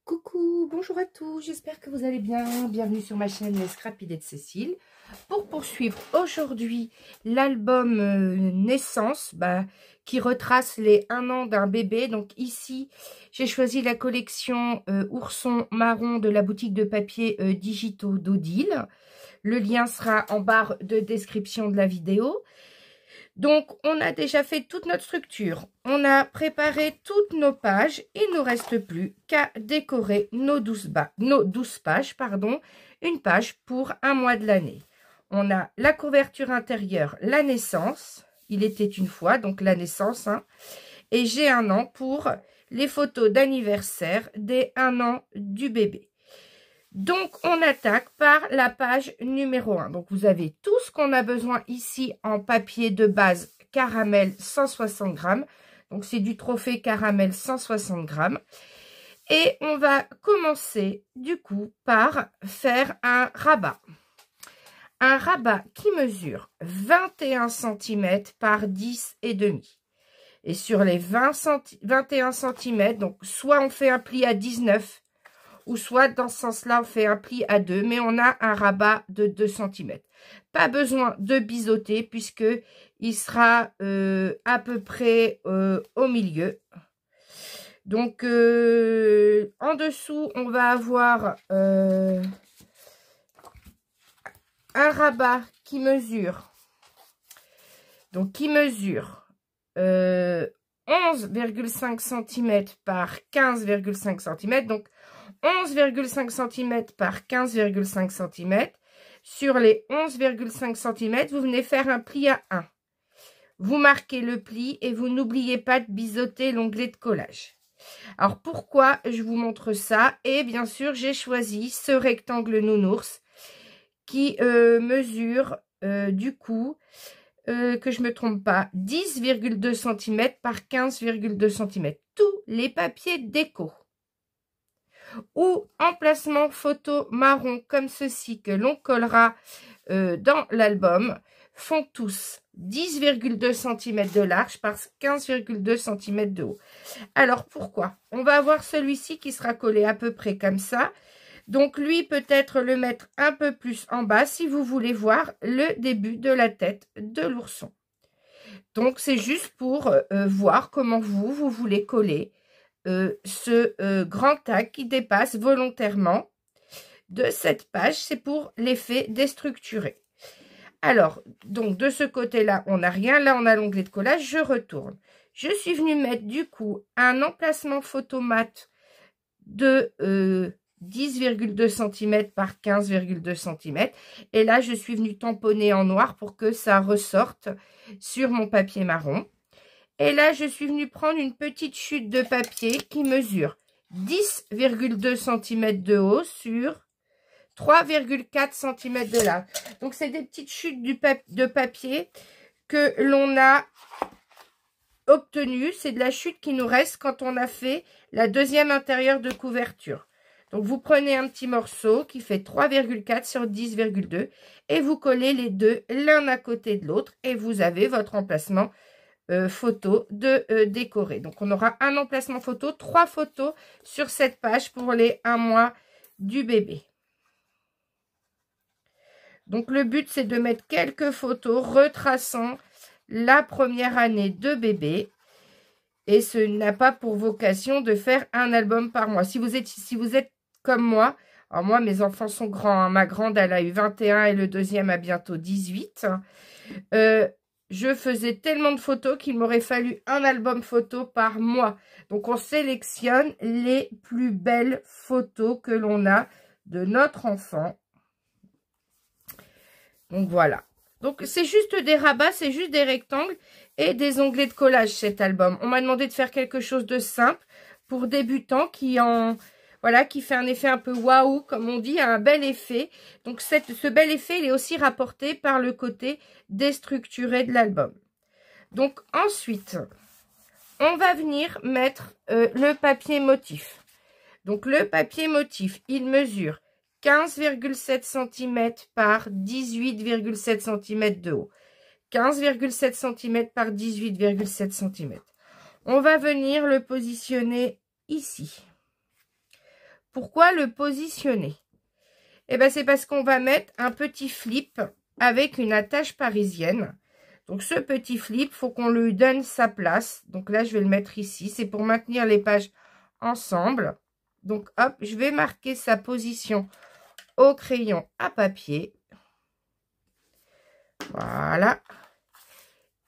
Coucou, bonjour à tous, j'espère que vous allez bien. Bienvenue sur ma chaîne Les Scrapy de Cécile. Pour poursuivre aujourd'hui l'album Naissance qui retrace les 1 an d'un bébé. Donc ici, j'ai choisi la collection Ourson Marron de la boutique de papier digitaux d'Odile. Le lien sera en barre de description de la vidéo. Donc, on a déjà fait toute notre structure. On a préparé toutes nos pages. Il ne nous reste plus qu'à décorer nos 12 pages. Une page pour un mois de l'année. On a la couverture intérieure, la naissance. Il était une fois, donc la naissance. Et j'ai 1 an pour les photos d'anniversaire des 1 an du bébé. Donc, on attaque par la page numéro 1. Donc, vous avez tout ce qu'on a besoin ici en papier de base caramel 160 grammes. Donc, c'est du trophée caramel 160 grammes. Et on va commencer, du coup, par faire un rabat. Un rabat qui mesure 21 cm par 10,5. Et sur les 21 cm, donc, soit on fait un pli à 19 ou soit dans ce sens-là, on fait un pli à 2, mais on a un rabat de 2 cm. Pas besoin de biseauter puisque il sera à peu près au milieu. Donc, en dessous, on va avoir un rabat qui mesure, 11,5 cm par 15,5 cm. Donc, 11,5 cm par 15,5 cm. Sur les 11,5 cm, vous venez faire un pli à 1. Vous marquez le pli et vous n'oubliez pas de biseauter l'onglet de collage. Alors, pourquoi je vous montre ça? Et bien sûr, j'ai choisi ce rectangle nounours qui mesure, du coup, que je ne me trompe pas, 10,2 cm par 15,2 cm. Tous les papiers déco ou emplacement photo marron comme ceci que l'on collera dans l'album font tous 10,2 cm de large par 15,2 cm de haut. Alors pourquoi? On va avoir celui-ci qui sera collé à peu près comme ça. Donc lui, peut-être le mettre un peu plus en bas si vous voulez voir le début de la tête de l'ourson. Donc c'est juste pour voir comment vous voulez coller ce grand tag qui dépasse volontairement de cette page. C'est pour l'effet déstructuré. Alors, donc de ce côté-là, on n'a rien. Là, on a l'onglet de collage. Je retourne. Je suis venue mettre du coup un emplacement photo mat de 10,2 cm par 15,2 cm. Et là, je suis venue tamponner en noir pour que ça ressorte sur mon papier marron. Et là, je suis venue prendre une petite chute de papier qui mesure 10,2 cm de haut sur 3,4 cm de large. Donc, c'est des petites chutes de papier que l'on a obtenues. C'est de la chute qui nous reste quand on a fait la deuxième intérieure de couverture. Donc, vous prenez un petit morceau qui fait 3,4 sur 10,2 et vous collez les deux l'un à côté de l'autre et vous avez votre emplacement photo de décorer. Donc, on aura un emplacement photo, 3 photos sur cette page pour les 1 mois du bébé. Donc, le but, c'est de mettre quelques photos retraçant la première année de bébé. Et ce n'a pas pour vocation de faire un album par mois. Si vous êtes comme moi, alors moi, mes enfants sont grands. Ma grande, elle a eu 21 et le deuxième a bientôt 18. Je faisais tellement de photos qu'il m'aurait fallu un album photo par mois. Donc, on sélectionne les plus belles photos que l'on a de notre enfant. Donc, voilà. Donc, c'est juste des rabats, c'est juste des rectangles et des onglets de collage, cet album. On m'a demandé de faire quelque chose de simple pour débutants qui fait un effet un peu waouh, comme on dit, un bel effet. Donc, ce bel effet, il est aussi rapporté par le côté déstructuré de l'album. Donc, ensuite, on va venir mettre le papier motif. Donc, le papier motif, il mesure 15,7 cm par 18,7 cm de haut. 15,7 cm par 18,7 cm. On va venir le positionner ici. Pourquoi le positionner? Eh bien, c'est parce qu'on va mettre un petit flip avec une attache parisienne. Donc, ce petit flip, il faut qu'on lui donne sa place. Donc là, je vais le mettre ici. C'est pour maintenir les pages ensemble. Donc, hop, je vais marquer sa position au crayon à papier. Voilà.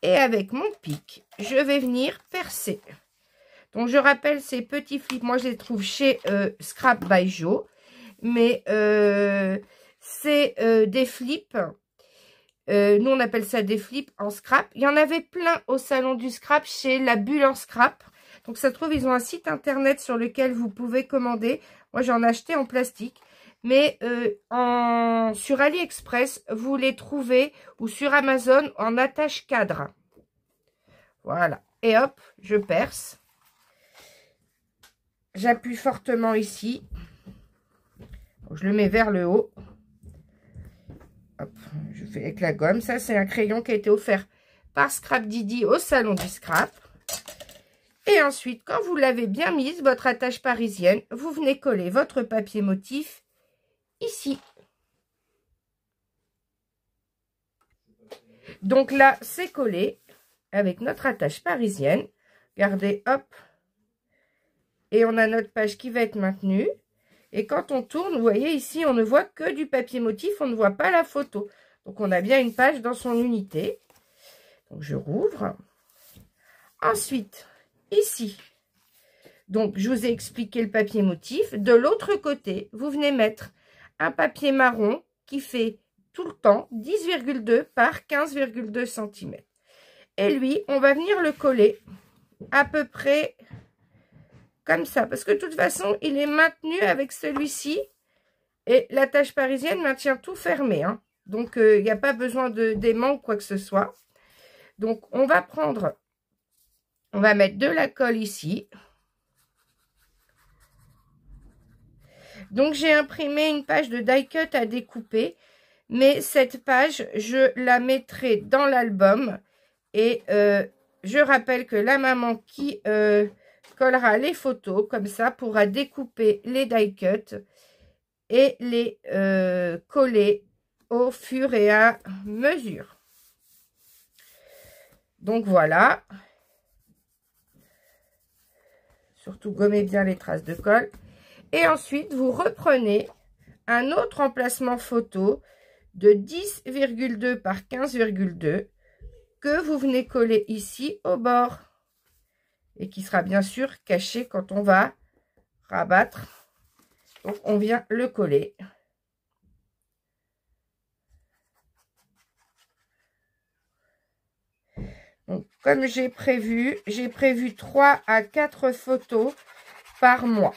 Et avec mon pic, je vais venir percer. Donc, je rappelle ces petits flips. Moi, je les trouve chez Scrap by Joe. Mais c'est des flips. Nous, on appelle ça des flips en scrap. Il y en avait plein au salon du scrap chez La Bulle en Scrap. Donc, ça se trouve, ils ont un site internet sur lequel vous pouvez commander. Moi, j'en ai acheté en plastique. Mais sur AliExpress, vous les trouvez ou sur Amazon en attache cadre. Voilà. Et hop, je perce. J'appuie fortement ici. Je le mets vers le haut. Hop, je fais avec la gomme. Ça, c'est un crayon qui a été offert par Scrap Didi au salon du scrap. Et ensuite, quand vous l'avez bien mise, votre attache parisienne, vous venez coller votre papier motif ici. Donc là, c'est collé avec notre attache parisienne. Regardez, hop. Et on a notre page qui va être maintenue. Et quand on tourne, vous voyez ici, on ne voit que du papier motif, on ne voit pas la photo. Donc, on a bien une page dans son unité. Donc, je rouvre. Ensuite, ici, donc, je vous ai expliqué le papier motif. De l'autre côté, vous venez mettre un papier marron qui fait tout le temps 10,2 par 15,2 cm. Et lui, on va venir le coller à peu près comme ça, parce que de toute façon, il est maintenu avec celui-ci. Et l'attache parisienne maintient tout fermé. Hein. Donc, il n'y a pas besoin d'aimant ou quoi que ce soit. Donc, on va mettre de la colle ici. Donc, j'ai imprimé une page de die cut à découper. Mais cette page, je la mettrai dans l'album. Et je rappelle que la maman qui collera les photos, comme ça, pourra découper les die cut et les coller au fur et à mesure. Donc voilà. Surtout gommez bien les traces de colle. Et ensuite, vous reprenez un autre emplacement photo de 10,2 par 15,2 que vous venez coller ici au bord. Et qui sera bien sûr caché quand on va rabattre. Donc, on vient le coller. Donc, comme j'ai prévu 3 à 4 photos par mois.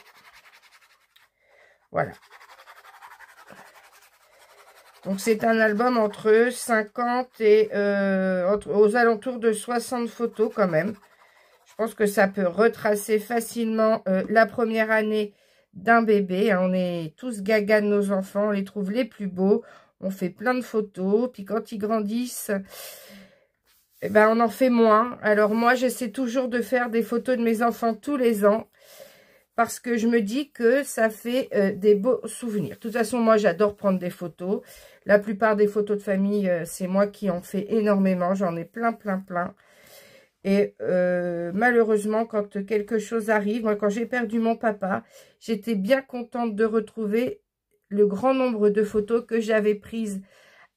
Voilà. Donc, c'est un album entre 50 et aux alentours de 60 photos quand même. Je pense que ça peut retracer facilement la première année d'un bébé. Hein. On est tous gaga de nos enfants, on les trouve les plus beaux. On fait plein de photos. Puis quand ils grandissent, eh ben, on en fait moins. Alors moi, j'essaie toujours de faire des photos de mes enfants tous les ans. Parce que je me dis que ça fait des beaux souvenirs. De toute façon, moi, j'adore prendre des photos. La plupart des photos de famille, c'est moi qui en fais énormément. J'en ai plein. Et malheureusement, quand quelque chose arrive, moi, quand j'ai perdu mon papa, j'étais bien contente de retrouver le grand nombre de photos que j'avais prises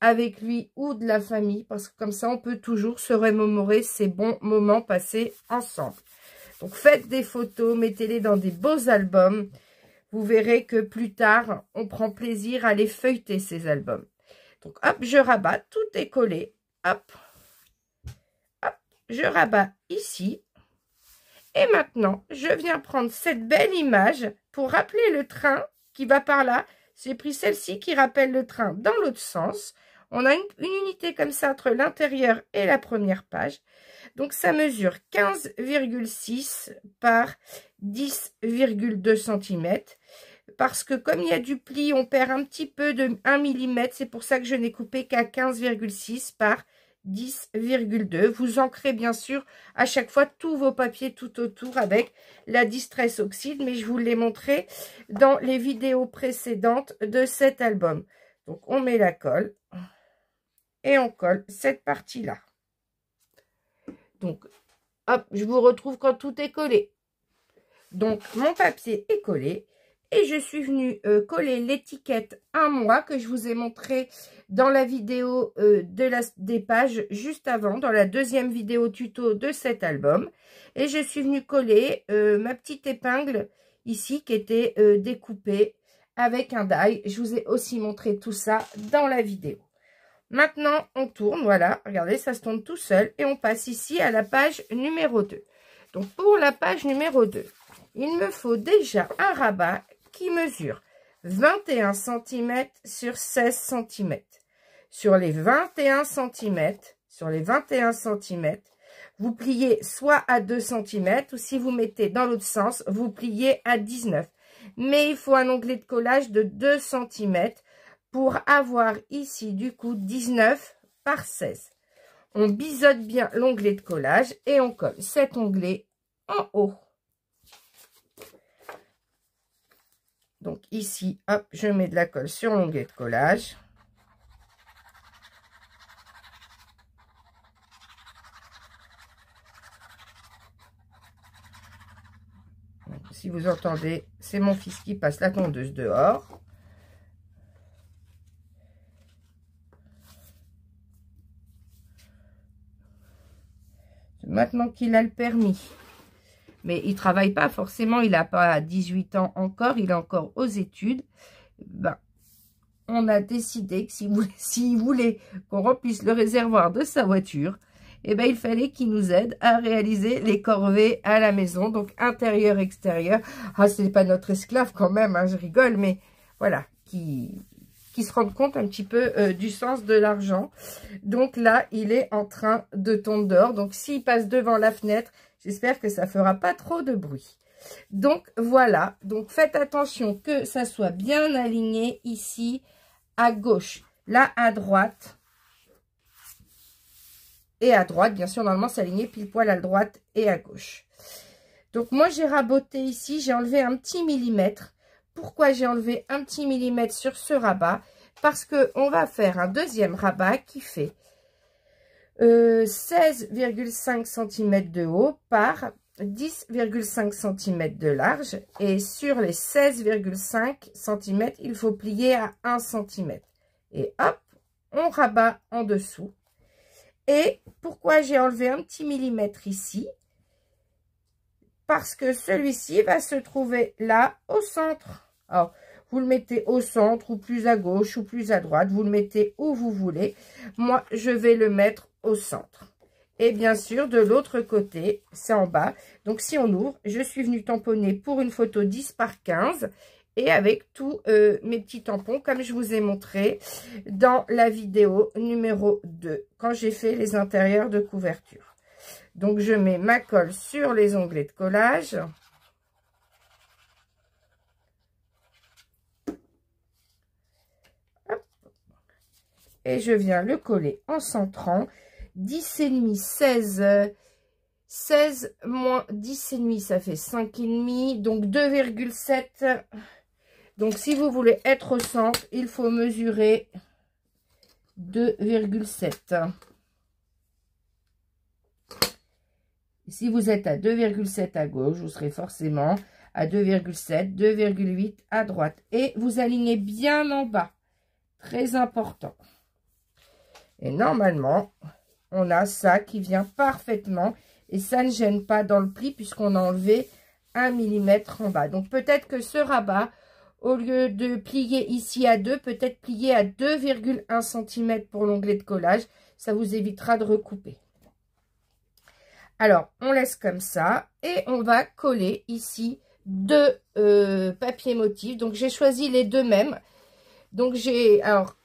avec lui ou de la famille. Parce que comme ça, on peut toujours se remémorer ces bons moments passés ensemble. Donc, faites des photos, mettez-les dans des beaux albums. Vous verrez que plus tard, on prend plaisir à les feuilleter, ces albums. Donc, hop, je rabats, tout est collé. Hop, hop, je rabats ici. Et maintenant, je viens prendre cette belle image pour rappeler le train qui va par là. J'ai pris celle-ci qui rappelle le train dans l'autre sens. On a une unité comme ça entre l'intérieur et la première page. Donc, ça mesure 15,6 par 10,2 cm. Parce que comme il y a du pli, on perd un petit peu de 1 mm. C'est pour ça que je n'ai coupé qu'à 15,6 par 10,2. Vous ancrez bien sûr à chaque fois tous vos papiers tout autour avec la Distress Oxide, mais je vous l'ai montré dans les vidéos précédentes de cet album. Donc on met la colle et on colle cette partie-là. Donc hop, je vous retrouve quand tout est collé. Donc mon papier est collé. Et je suis venue coller l'étiquette 1 mois que je vous ai montré dans la vidéo des pages juste avant, dans la deuxième vidéo tuto de cet album. Et je suis venue coller ma petite épingle ici qui était découpée avec un die. Je vous ai aussi montré tout ça dans la vidéo. Maintenant, on tourne, voilà, regardez, ça se tourne tout seul. Et on passe ici à la page numéro 2. Donc pour la page numéro 2, il me faut déjà un rabat qui mesure 21 cm sur 16 cm. Sur les 21 cm, vous pliez soit à 2 cm ou si vous mettez dans l'autre sens, vous pliez à 19. Mais il faut un onglet de collage de 2 cm pour avoir ici du coup 19 par 16. On biseaute bien l'onglet de collage et on colle cet onglet en haut. Donc ici, hop, je mets de la colle sur l'onglet de collage. Donc, si vous entendez, c'est mon fils qui passe la tondeuse dehors. Maintenant qu'il a le permis. Mais il ne travaille pas forcément, il n'a pas 18 ans encore, il est encore aux études. Ben, on a décidé que s'il voulait qu'on remplisse le réservoir de sa voiture, eh ben, il fallait qu'il nous aide à réaliser les corvées à la maison, donc intérieur, extérieur. Ah, c'est pas notre esclave quand même, hein, je rigole, mais voilà, qui se rende compte un petit peu du sens de l'argent. Donc là, il est en train de tondre dehors. Donc s'il passe devant la fenêtre, j'espère que ça fera pas trop de bruit. Donc voilà, donc faites attention que ça soit bien aligné ici à gauche. Là à droite. Et à droite, bien sûr, normalement c'est aligné pile poil à droite et à gauche. Donc moi j'ai raboté ici, j'ai enlevé un petit millimètre. Pourquoi j'ai enlevé un petit millimètre sur ce rabat? Parce qu'on va faire un deuxième rabat qui fait 16,5 cm de haut par 10,5 cm de large. Et sur les 16,5 cm, il faut plier à 1 cm. Et hop, on rabat en dessous. Et pourquoi j'ai enlevé un petit millimètre ici? Parce que celui-ci va se trouver là au centre. Alors, vous le mettez au centre ou plus à gauche ou plus à droite. Vous le mettez où vous voulez. Moi, je vais le mettre au centre. Et bien sûr, de l'autre côté, c'est en bas. Donc, si on ouvre, je suis venue tamponner pour une photo 10 par 15. Et avec tous mes petits tampons, comme je vous ai montré dans la vidéo numéro 2, quand j'ai fait les intérieurs de couverture. Donc, je mets ma colle sur les onglets de collage. Hop. Et je viens le coller en centrant. 10,5, 16, 16 moins 10,5, ça fait 5,5, donc 2,7. Donc, si vous voulez être au centre, il faut mesurer 2,7. Si vous êtes à 2,7 à gauche, vous serez forcément à 2,7, 2,8 à droite. Et vous alignez bien en bas. Très important. Et normalement, on a ça qui vient parfaitement. Et ça ne gêne pas dans le pli puisqu'on a enlevé 1 mm en bas. Donc, peut-être que ce rabat, au lieu de plier ici à 2, peut-être plier à 2,1 cm pour l'onglet de collage. Ça vous évitera de recouper. Alors, on laisse comme ça et on va coller ici deux papiers motifs. Donc, j'ai choisi les deux mêmes. Donc, alors,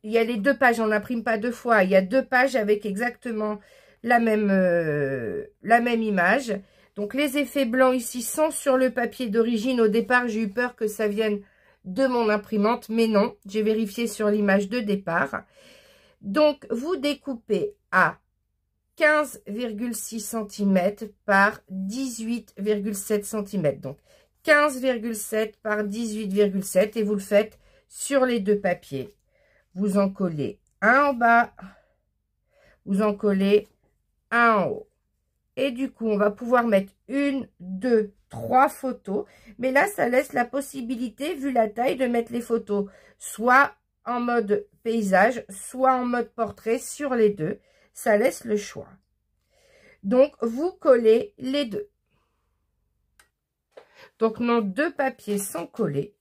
il y a les deux pages, on n'imprime pas deux fois. Il y a deux pages avec exactement la même image. Donc, les effets blancs ici sont sur le papier d'origine. Au départ, j'ai eu peur que ça vienne de mon imprimante, mais non. J'ai vérifié sur l'image de départ. Donc, vous découpez à 15,6 cm par 18,7 cm. Donc 15,7 par 18,7 et vous le faites sur les deux papiers. Vous en collez un en bas, vous en collez un en haut. Et du coup, on va pouvoir mettre 1, 2, 3 photos. Mais là, ça laisse la possibilité, vu la taille, de mettre les photos soit en mode paysage, soit en mode portrait sur les deux. Ça laisse le choix. Donc, vous collez les deux. Donc, nos deux papiers sont collés.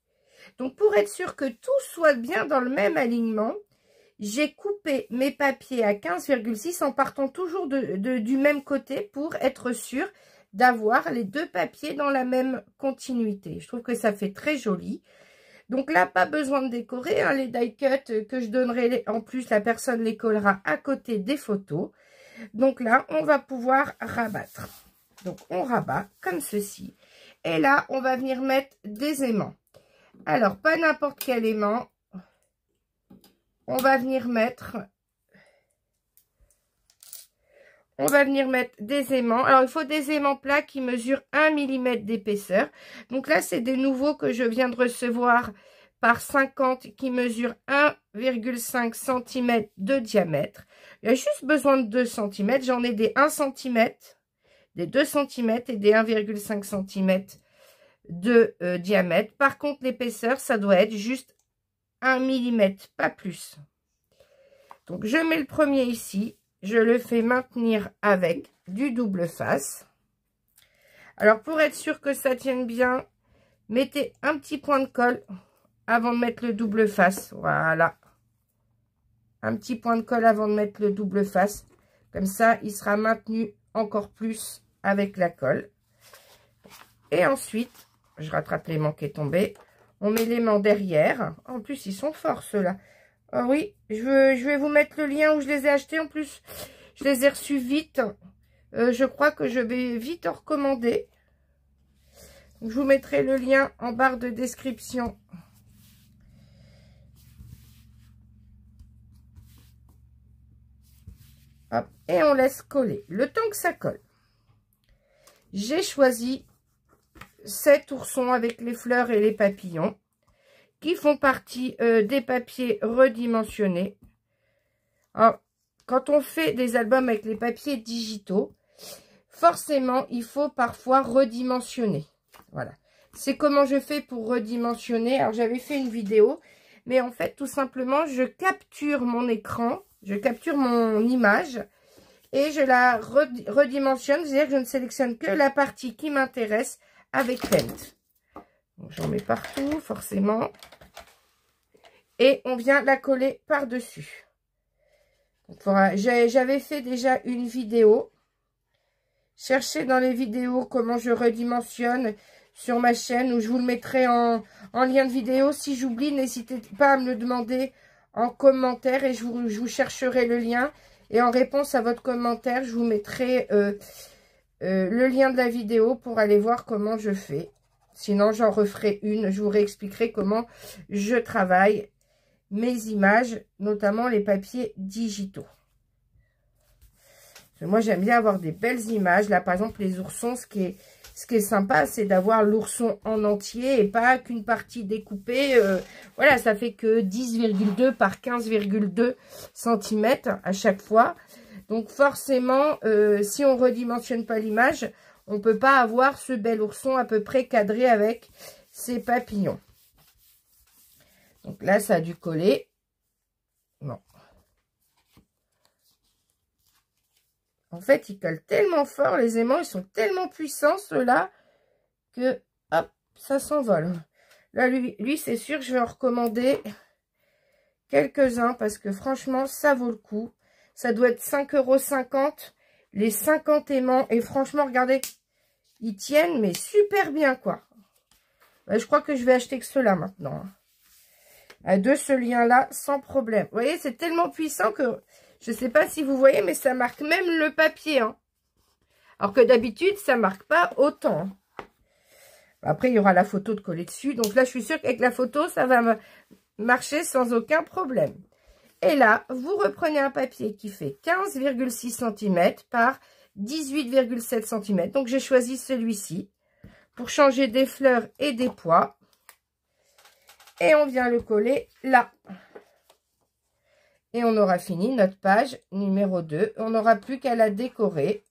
Donc, pour être sûr que tout soit bien dans le même alignement, j'ai coupé mes papiers à 15,6 en partant toujours du même côté pour être sûr d'avoir les deux papiers dans la même continuité. Je trouve que ça fait très joli. Donc là, pas besoin de décorer, hein, les die cuts que je donnerai, en plus, la personne les collera à côté des photos. Donc là, on va pouvoir rabattre. Donc, on rabat comme ceci. Et là, on va venir mettre des aimants. Alors, pas n'importe quel aimant. On va venir mettre des aimants. Alors, il faut des aimants plats qui mesurent 1 mm d'épaisseur. Donc là, c'est des nouveaux que je viens de recevoir par 50 qui mesurent 1,5 cm de diamètre. Il y a juste besoin de 2 cm. J'en ai des 1 cm, des 2 cm et des 1,5 cm de diamètre. Par contre, l'épaisseur, ça doit être juste 1 mm, pas plus. Donc, je mets le premier ici. Je le fais maintenir avec du double face. Alors, pour être sûr que ça tienne bien, mettez un petit point de colle avant de mettre le double face. Voilà. Un petit point de colle avant de mettre le double face. Comme ça, il sera maintenu encore plus avec la colle. Et ensuite, je rattrape l'aimant qui est tombé. On met l'aimant derrière. En plus, ils sont forts, ceux-là. Oh oui, je vais vous mettre le lien où je les ai achetés. En plus, je les ai reçus vite. Je crois que je vais vite en recommander. Je vous mettrai le lien en barre de description. Hop, et on laisse coller. Le temps que ça colle, j'ai choisi cet ourson avec les fleurs et les papillons qui font partie des papiers redimensionnés. Alors, quand on fait des albums avec les papiers digitaux, forcément, il faut parfois redimensionner. Voilà. C'est comment je fais pour redimensionner. Alors, j'avais fait une vidéo, mais en fait, tout simplement, je capture mon écran, je capture mon image et je la redimensionne. C'est-à-dire que je ne sélectionne que la partie qui m'intéresse avec Paint. J'en mets partout, forcément. Et on vient la coller par-dessus. Voilà, j'avais fait déjà une vidéo. Cherchez dans les vidéos comment je redimensionne sur ma chaîne, où je vous le mettrai en lien de vidéo. Si j'oublie, n'hésitez pas à me le demander en commentaire et je vous chercherai le lien. Et en réponse à votre commentaire, je vous mettrai le lien de la vidéo pour aller voir comment je fais. Sinon, j'en referai une. Je vous réexpliquerai comment je travaille mes images, notamment les papiers digitaux. Moi, j'aime bien avoir des belles images. Là, par exemple, les oursons, ce qui est sympa, c'est d'avoir l'ourson en entier et pas qu'une partie découpée. Voilà, ça fait que 10,2 par 15,2 cm à chaque fois. Donc, forcément, si on redimensionne pas l'image, on peut pas avoir ce bel ourson à peu près cadré avec ses papillons. Donc là, ça a dû coller. Non. En fait, ils collent tellement fort, les aimants, ils sont tellement puissants, ceux-là, que, hop, ça s'envole. Là, lui c'est sûr, je vais en recommander quelques-uns, parce que franchement, ça vaut le coup. Ça doit être 5,50 €, les 50 aimants. Et franchement, regardez, ils tiennent, mais super bien, quoi. Je crois que je vais acheter que ceux-là, maintenant. De ce lien-là, sans problème. Vous voyez, c'est tellement puissant que... Je ne sais pas si vous voyez, mais ça marque même le papier. Hein. Alors que d'habitude, ça ne marque pas autant. Hein. Après, il y aura la photo de coller dessus. Donc là, je suis sûre qu'avec la photo, ça va marcher sans aucun problème. Et là, vous reprenez un papier qui fait 15,6 cm par 18,7 cm. Donc, j'ai choisi celui-ci pour changer des fleurs et des pois. Et on vient le coller là. Et on aura fini notre page numéro 2. On n'aura plus qu'à la décorer.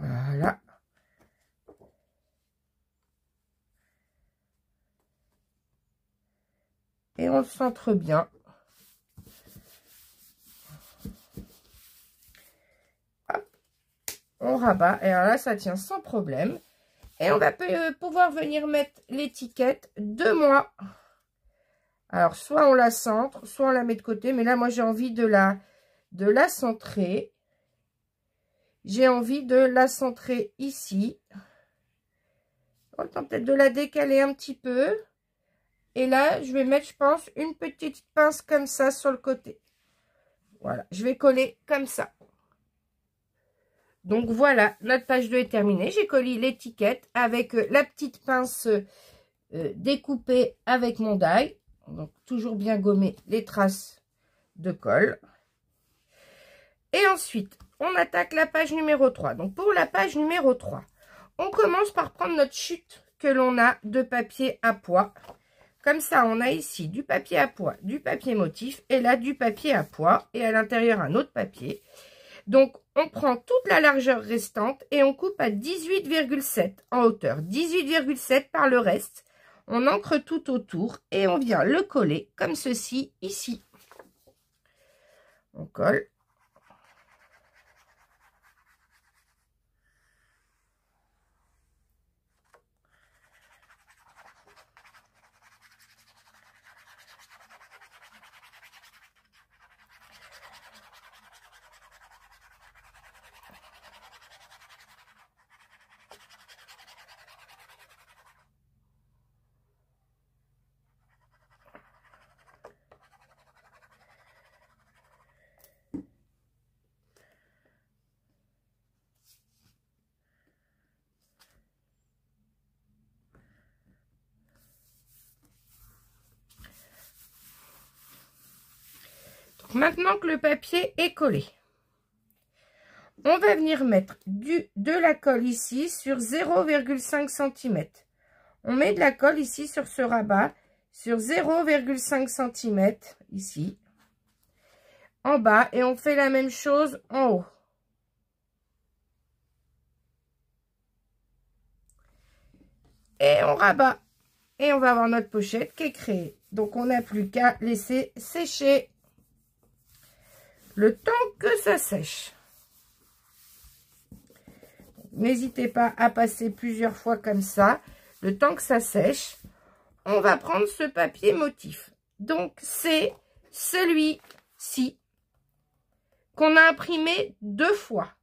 Voilà. Et on le centre bien. Hop. On rabat. Et alors là, ça tient sans problème. Et on va pouvoir venir mettre l'étiquette 2 mois. Alors, soit on la centre, soit on la met de côté. Mais là, moi, j'ai envie de la centrer. J'ai envie de la centrer ici. Autant peut-être de la décaler un petit peu. Et là, je vais mettre, je pense, une petite pince comme ça sur le côté. Voilà, je vais coller comme ça. Donc voilà, notre page 2 est terminée. J'ai collé l'étiquette avec la petite pince découpée avec mon die. Donc toujours bien gommer les traces de colle. Et ensuite, on attaque la page numéro 3. Donc pour la page numéro 3, on commence par prendre notre chute que l'on a de papier à pois. Comme ça, on a ici du papier à pois, du papier motif et là du papier à pois et à l'intérieur un autre papier. Donc, on prend toute la largeur restante et on coupe à 18,7 en hauteur. 18,7 par le reste. On ancre tout autour et on vient le coller comme ceci ici. On colle. Maintenant que le papier est collé, on va venir mettre de la colle ici sur 0,5 cm. On met de la colle ici sur ce rabat sur 0,5 cm ici, en bas, et on fait la même chose en haut. Et on rabat. Et on va avoir notre pochette qui est créée. Donc, on n'a plus qu'à laisser sécher le temps que ça sèche. N'hésitez pas à passer plusieurs fois comme ça. Le temps que ça sèche, on va prendre ce papier motif. Donc, c'est celui-ci qu'on a imprimé 2 fois.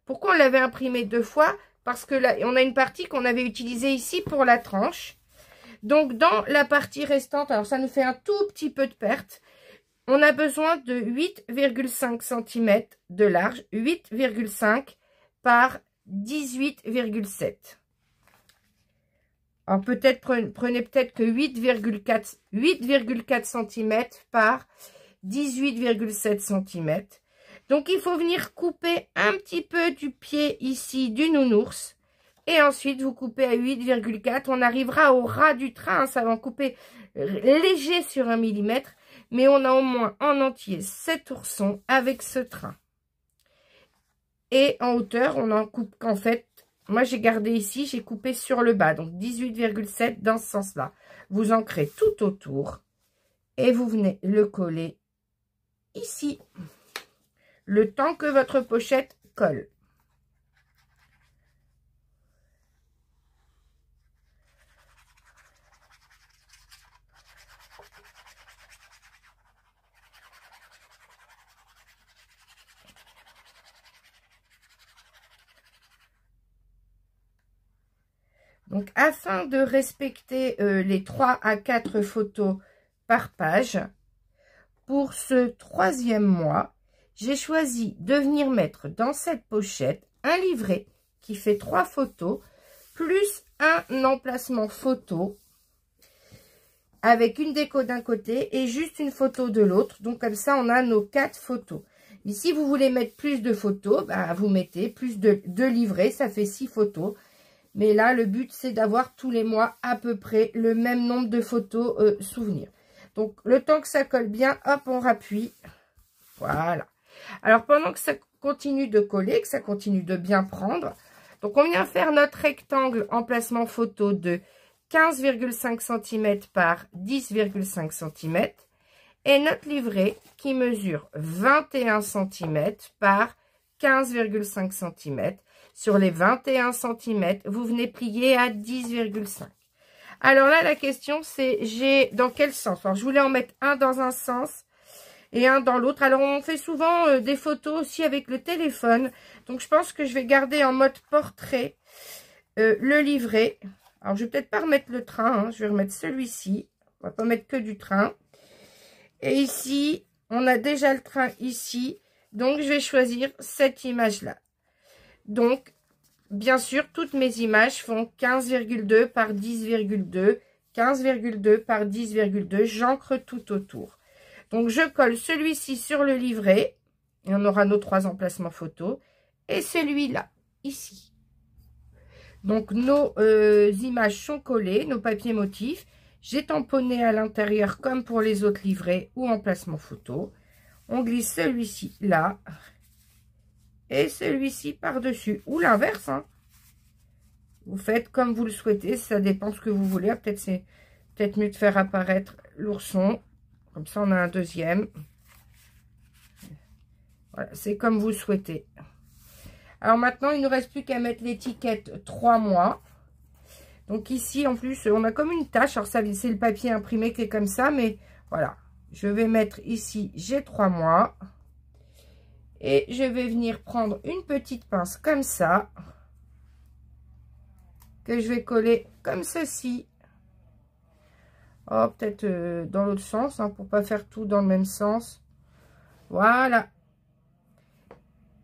Pourquoi on l'avait imprimé 2 fois? Parce que là, on a une partie qu'on avait utilisée ici pour la tranche. Donc, dans la partie restante, alors ça nous fait un tout petit peu de perte. On a besoin de 8,5 cm de large, 8,5 par 18,7. Alors, peut-être, prenez peut-être que 8,4 cm par 18,7 cm. Donc, il faut venir couper un petit peu du pied ici du nounours. Et ensuite, vous coupez à 8,4. On arrivera au ras du train. Ça va en couper léger sur 1 mm. Mais on a au moins en entier 7 oursons avec ce train. Et en hauteur, on en coupe qu'en fait, moi j'ai gardé ici, j'ai coupé sur le bas. Donc 18,7 dans ce sens-là. Vous ancrez tout autour. Et vous venez le coller ici. Le temps que votre pochette colle. Donc, afin de respecter les 3 à 4 photos par page, pour ce 3e mois, j'ai choisi de venir mettre dans cette pochette un livret qui fait 3 photos, plus un emplacement photo avec une déco d'un côté et juste une photo de l'autre. Donc, comme ça, on a nos 4 photos. Mais si vous voulez mettre plus de photos, bah, vous mettez plus de livrets, ça fait 6 photos. Mais là, le but, c'est d'avoir tous les mois à peu près le même nombre de photos souvenirs. Donc, le temps que ça colle bien, hop, on rappuie. Voilà. Alors, pendant que ça continue de coller, que ça continue de bien prendre, donc on vient faire notre rectangle emplacement photo de 15,5 cm par 10,5 cm et notre livret qui mesure 21 cm par 15,5 cm. Sur les 21 cm, vous venez plier à 10,5. Alors là, la question, c'est j'ai dans quel sens? Alors, je voulais en mettre un dans un sens et un dans l'autre. Alors, on fait souvent des photos aussi avec le téléphone. Donc, je pense que je vais garder en mode portrait le livret. Alors, je vais peut-être pas remettre le train. Hein. Je vais remettre celui-ci. On va pas mettre que du train. Et ici, on a déjà le train ici. Donc, je vais choisir cette image-là. Donc, bien sûr, toutes mes images font 15,2 par 10,2, 15,2 par 10,2. J'encre tout autour. Donc, je colle celui-ci sur le livret. Et on aura nos 3 emplacements photos. Et celui-là, ici. Donc, nos images sont collées, nos papiers motifs. J'ai tamponné à l'intérieur comme pour les autres livrets ou emplacements photos. On glisse celui-ci là. Et celui-ci par-dessus. Ou l'inverse, hein. Vous faites comme vous le souhaitez. Ça dépend de ce que vous voulez. Peut-être c'est peut-être mieux de faire apparaître l'ourson. Comme ça, on a un deuxième. Voilà, c'est comme vous le souhaitez. Alors maintenant, il ne nous reste plus qu'à mettre l'étiquette 3 mois. Donc ici, en plus, on a comme une tache. Alors ça, c'est le papier imprimé qui est comme ça. Mais voilà, je vais mettre ici, j'ai 3 mois. Et je vais venir prendre une petite pince comme ça. Que je vais coller comme ceci. Oh, peut-être dans l'autre sens, hein, pour pas faire tout dans le même sens. Voilà.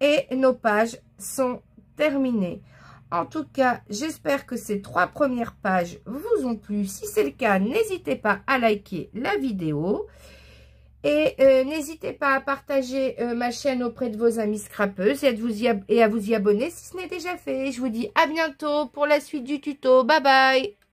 Et nos pages sont terminées. En tout cas, j'espère que ces 3 premières pages vous ont plu. Si c'est le cas, n'hésitez pas à liker la vidéo. Et n'hésitez pas à partager ma chaîne auprès de vos amis scrapeuses et à vous y abonner si ce n'est déjà fait. Je vous dis à bientôt pour la suite du tuto. Bye bye!